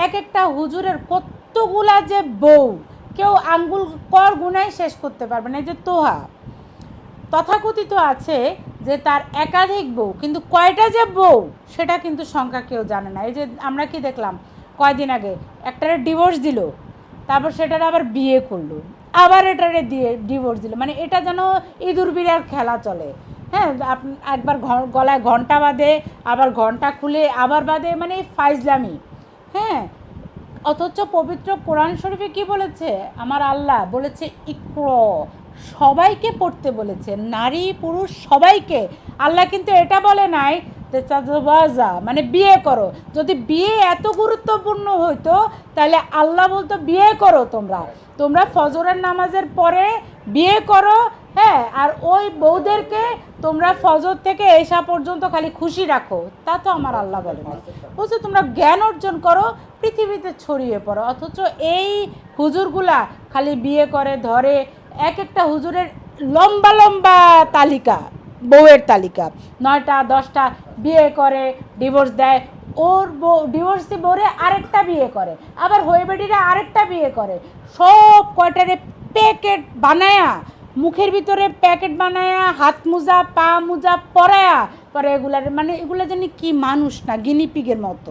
এক একটা হুজুরের কতগুলা যে বউ, কেউ আঙ্গুল কর গুনাই শেষ করতে পারবে না। এই যে তোহা তথাকথিত আছে যে তার একাধিক বউ, কিন্তু কয়টা যে বউ সেটা কিন্তু সংখ্যা কেউ জানে না। এই যে আমরা কি দেখলাম কয়দিন আগে, একটারে ডিভোর্স দিল, তারপর সেটারে আবার বিয়ে করলো, আবার এটারে দিয়ে ডিভোর্স দিল। মানে এটা যেন ইঁদুর বিড়ার খেলা চলে। হ্যাঁ, একবার গলায় ঘন্টা বাঁধে, আবার ঘন্টা খুলে আবার বাঁধে, মানে এই ফাইজলামি। হ্যাঁ, অথচ পবিত্র কোরআন শরীফে কি বলেছে? আমার আল্লাহ বলেছে ইকরা, সবাইকে পড়তে বলেছে, নারী পুরুষ সবাইকে। আল্লাহ কিন্তু এটা বলে নাই যে চাজবাজা মানে বিয়ে করো। যদি বিয়ে এত গুরুত্বপূর্ণ হইতো তাহলে আল্লাহ বলতো বিয়ে করো, তোমরা তোমরা ফজরের নামাজের পরে বিয়ে করো। হ্যাঁ, আর ওই বউদেরকে তোমরা ফজর থেকে এশা পর্যন্ত খালি খুশি রাখো। তা তো আমার আল্লাহ বলে না, বলছে তোমরা জ্ঞান অর্জন করো, পৃথিবীতে ছড়িয়ে পড়ো। অথচ এই হুজুরগুলা খালি বিয়ে করে ধরে, এক একটা হুজুরের লম্বা লম্বা তালিকা, বউয়ের তালিকা, 9টা 10টা বিয়ে করে, ডিভোর্স দেয়। ওর বউ ডিভোর্সি বউরে আরেকটা বিয়ে করে, আবার হয়ে বেটিরা আরেকটা বিয়ে করে, সব কয়টারে প্যাকেট বানায়া, মুখের ভিতরে প্যাকেট বানায়া, হাত মোজা পা মোজা পরায়া পরে এগুলার, মানে এগুলো জানি কি মানুষ না, গিনিপিগের মতো।